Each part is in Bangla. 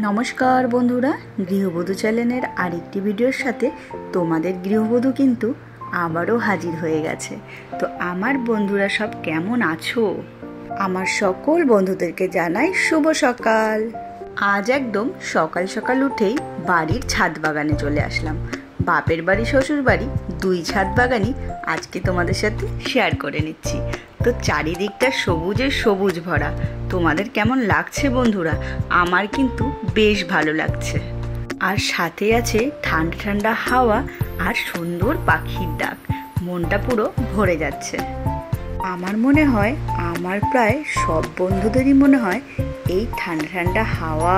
নমস্কার বন্ধুরা, গৃহবধূ চ্যানেলের আরেকটি ভিডিওর সাথে তোমাদের গৃহবধূ কিন্তু আবারও হাজির হয়ে গেছে। তো আমার বন্ধুরা সব কেমন আছো? আমার সকল বন্ধুদেরকে জানাই শুভ সকাল। আজ একদম সকাল সকাল উঠেই বাড়ির ছাদ বাগানে চলে আসলাম। বাপের বাড়ি শ্বশুর বাড়ি দুই ছাদ বাগানই আজকে তোমাদের সাথে শেয়ার করে নিচ্ছি। তো চারিদিকটা সবুজে সবুজ ভরা। তোমাদের কেমন লাগছে বন্ধুরা? আমার কিন্তু বেশ ভালো লাগছে। আর সাথে আছে ঠান্ডা ঠান্ডা হাওয়া আর সুন্দর পাখির ডাক। মনটা পুরো ভরে যাচ্ছে। আমার মনে হয় আমার প্রায় সব বন্ধুদেরই মনে হয় এই ঠান্ডা ঠান্ডা হাওয়া,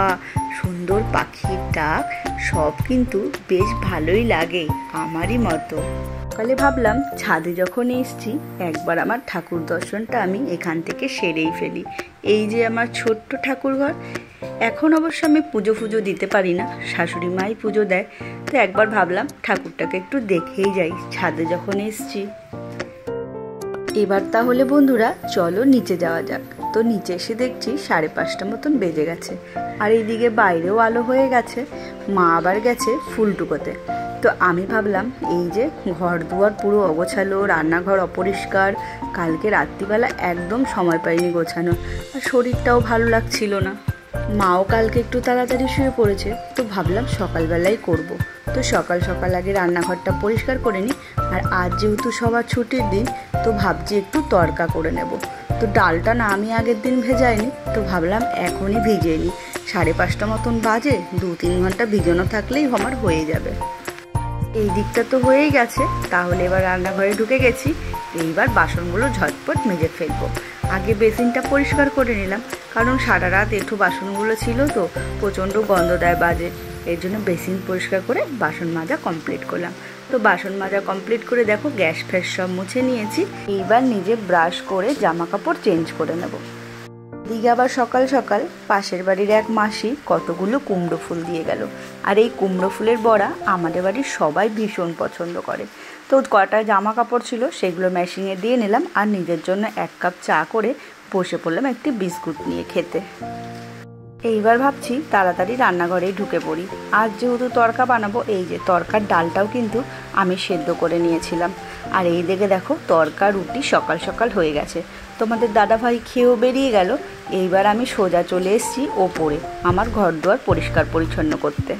সুন্দর পাখির ডাক সব কিন্তু বেশ ভালোই লাগে আমারই মতো। সকালে ভাবলাম ছাদে যখন এসছি একবার আমার ঠাকুর দর্শনটা আমি এখান থেকে সেরেই ফেলি। এই যে আমার ছোট্ট ঠাকুর ঘর। এখন অবশ্য আমি পুজো দিতে পারি না, শাশুড়ি মাই পুজো দেয়। তো একবার ভাবলাম ঠাকুরটাকে একটু দেখেই যাই ছাদে যখন এসছি। এবার তাহলে বন্ধুরা চলো নিচে যাওয়া যাক। তো নিচে এসে দেখছি 5:30 মতন বেজে গেছে। আর এইদিকে বাইরেও আলো হয়ে গেছে। মা আবার গেছে ফুল টুকোতে। তো আমি ভাবলাম এই যে ঘর দুয়ার পুরো অগোছালো, রান্নাঘর অপরিষ্কার, কালকে রাত্রিবেলা একদম সময় পাইনি গোছানো, আর শরীরটাও ভালো লাগছিল না। মাও কালকে একটু তাড়াতাড়ি শুয়ে পড়েছে। তো ভাবলাম সকালবেলাই করব। তো সকাল সকাল আগে রান্নাঘরটা পরিষ্কার করে নিই। আর আজ যেহেতু সবার ছুটির দিন, তো ভাবছি একটু তড়কা করে নেব। তো ডালটা না আমি আগের দিন ভেজাইনি, তো ভাবলাম এখনই ভিজিয়ে নিই। 5:30 মতন বাজে, 2-3 ঘন্টা ভিজানো থাকলেই আমার হয়ে যাবে। এই দিকটা তো হয়েই গেছে। তাহলে এবার রান্নাঘরে ঢুকে গেছি। এইবার বাসনগুলো ঝটপট মেজে ফেলবো। আগে বেসিনটা পরিষ্কার করে নিলাম, কারণ সারা রাত একটু বাসনগুলো ছিল তো প্রচণ্ড গন্ধ দেয় বাজে। এর জন্য বেসিন পরিষ্কার করে বাসন মাজা কমপ্লিট করলাম। তো বাসন মাজা কমপ্লিট করে দেখো গ্যাস ফ্যাস সব মুছে নিয়েছি। এইবার নিজে ব্রাশ করে জামা কাপড় চেঞ্জ করে নেব। দিকে আবার সকাল সকাল পাশের বাড়ির এক মাসি কতগুলো কুমড়ো ফুল দিয়ে গেল। আর এই কুমড়ো ফুলের বড়া আমাদের বাড়ির সবাই ভীষণ পছন্দ করে। তো কটা জামা কাপড় ছিল সেগুলো মেশিনে দিয়ে নিলাম। আর নিজের জন্য 1 কাপ চা করে বসে পড়লাম একটি বিস্কুট নিয়ে খেতে। এইবার ভাবছি তাড়াতাড়ি রান্নাঘরেই ঢুকে পড়ি। আজ যেহেতু তড়কা বানাবো, এই যে তড়কার ডালটাও কিন্তু আমি সেদ্ধ করে নিয়েছিলাম। আর এই দিকে দেখো তড়কা রুটি সকাল সকাল হয়ে গেছে। তোমাদের দাদাভাই খেয়েও বেরিয়ে গেল। এইবার আমি সোজা চলে এসেছি ওপরে আমার ঘর দুয়ার পরিষ্কার পরিচ্ছন্ন করতে।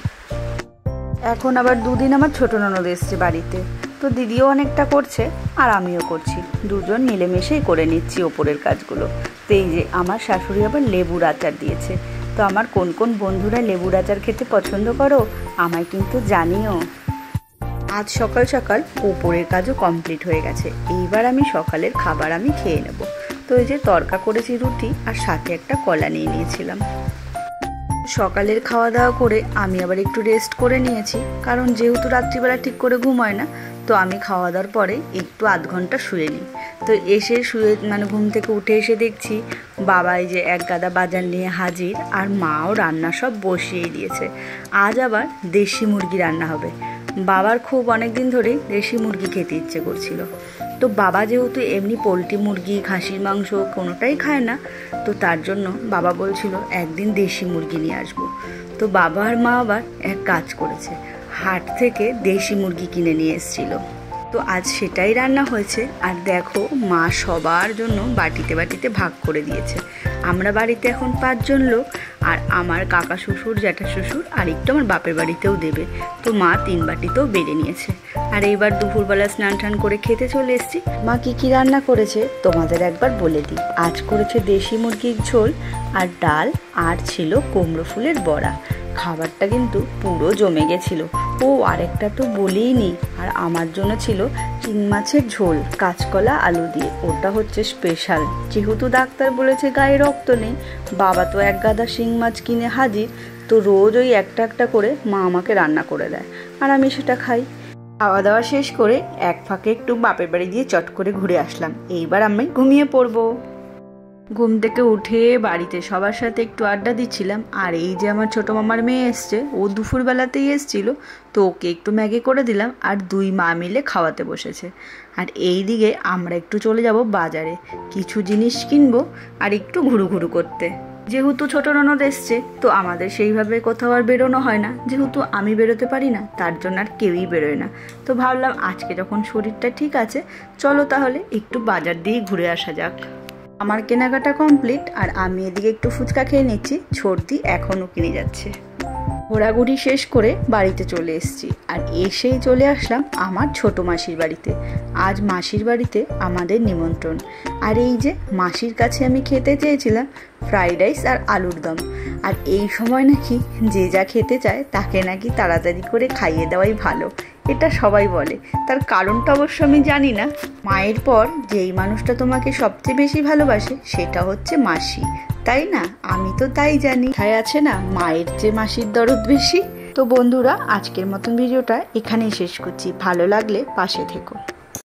এখন আবার 2 দিন আমার ছোটো ননদ এসছে বাড়িতে। তো দিদিও অনেকটা করছে আর আমিও করছি, দুজন মিলেমিশেই করে নিচ্ছি ওপরের কাজগুলো। তো এই যে আমার শাশুড়ি আবার লেবুর আচার দিয়েছে। তো আমার কোন কোন বন্ধুরা লেবুর আচার খেতে পছন্দ করো আমায় কিন্তু জানিও। আজ সকাল সকাল ওপরের কাজও কমপ্লিট হয়ে গেছে। এইবার আমি সকালের খাবার আমি খেয়ে নেব। তো এই যে তড়কা করেছি রুটি আর সাথে একটা কলা নিয়ে নিয়েছিলাম। সকালের খাওয়া দাওয়া করে আমি আবার একটু রেস্ট করে নিয়েছি, কারণ যেহেতু রাত্রিবেলা ঠিক করে ঘুম হয় না। তো আমি খাওয়া দাওয়ার পরে একটু আধ ঘন্টা শুয়ে নিই। তো এসে শুয়ে ঘুম থেকে উঠে এসে দেখছি বাবা এই যে এক গাদা বাজার নিয়ে হাজির। আর মাও রান্না সব বসিয়ে দিয়েছে। আজ আবার দেশি মুরগি রান্না হবে। বাবার খুব অনেক দিন ধরেই দেশি মুরগি খেতে ইচ্ছে করছিল। তো বাবা যেহেতু এমনি পোলট্রি মুরগি, খাসির মাংস কোনোটাই খায় না, তো তার জন্য বাবা বলছিল একদিন দেশি মুরগি নিয়ে আসবো। তো বাবা আর মা আবার এক কাজ করেছে, হাট থেকে দেশি মুরগি কিনে নিয়ে এসেছিল। তো আজ সেটাই রান্না হয়েছে। আর দেখো মা সবার জন্য বাটিতে বাটিতে ভাগ করে দিয়েছে। আমরা বাড়িতে এখন 5 জন লোক। আর আমার কাকা শ্বশুর, জ্যাঠা শ্বশুর আর একটু আমার বাপের বাড়িতেও দেবে। তো মা 3 বাটিতেও বেড়ে নিয়েছে। আর এইবার দুপুরবেলা স্নান টান করে খেতে চলে এসেছি। মা কী রান্না করেছে তোমাদের একবার বলে দিই। আজ করেছে দেশি মুরগির ঝোল আর ডাল, আর ছিল কুমড়ো ফুলের বড়া। খাবারটা কিন্তু পুরো জমে গেছিল। ও আরেকটা তো বলেই নি, আর আমার জন্য ছিল চিংড়ি মাছের ঝোল কাঁচকলা আলু দিয়ে। ওটা হচ্ছে স্পেশাল। যেহেতু ডাক্তার বলেছে গায়ে রক্ত নেই, বাবা তো এক গাদা শিং মাছ কিনে হাজির। তো রোজ ওই একটা একটা করে মা আমাকে রান্না করে দেয়, আর আমি সেটা খাই। খাওয়া দাওয়া শেষ করে এক ফাঁকে একটু বাপের বাড়ি দিয়ে চট করে ঘুরে আসলাম। এইবার আমি ঘুমিয়ে পড়বো। ঘুম থেকে উঠে বাড়িতে সবার সাথে একটু আড্ডা দিচ্ছিলাম। আর এই যে আমার ছোটো মামার মেয়ে এসছে, ও দুপুরবেলাতেই এসছিল। তো ওকে একটু ম্যাগি করে দিলাম আর 2 মা মিলে খাওয়াতে বসেছে। আর এই দিকে আমরা একটু চলে যাব বাজারে, কিছু জিনিস কিনবো আর একটু ঘুরু ঘুরু করতে। যেহেতু ছোট ননদ এসছে, তো আমাদের সেইভাবে কোথাও আর বেরোনো হয় না। যেহেতু আমি বেরোতে পারি না, তার জন্য আর কেউই বেরোয় না। তো ভাবলাম আজকে যখন শরীরটা ঠিক আছে, চলো তাহলে একটু বাজার দিয়ে ঘুরে আসা যাক। আমার কেনাকাটা কমপ্লিট, আর আমি এদিকে একটু ফুচকা খেয়ে নিচ্ছি। ছোটদি এখনও কিনে যাচ্ছে। ঘোরাঘুরি শেষ করে বাড়িতে চলে এসেছি, আর এসেই চলে আসলাম আমার ছোট মাসির বাড়িতে। আজ মাসির বাড়িতে আমাদের নিমন্ত্রণ। আর এই যে মাসির কাছে আমি খেতে চেয়েছিলাম ফ্রাইড রাইস আর আলুর দম। আর এই সময় নাকি যে যা খেতে চায় তাকে নাকি তাড়াতাড়ি করে খাইয়ে দেওয়াই ভালো, এটা সবাই বলে। তার কারণটা অবশ্য আমি জানি না। মায়ের পর যেই মানুষটা তোমাকে সবচেয়ে বেশি ভালোবাসে সেটা হচ্ছে মাসি, তাই না? আমি তো তাই জানি। তাই আছে না, মায়ের চেয়ে মাসির দরদ বেশি। তো বন্ধুরা, আজকের মতন ভিডিওটা এখানেই শেষ করছি। ভালো লাগলে পাশে থেকো।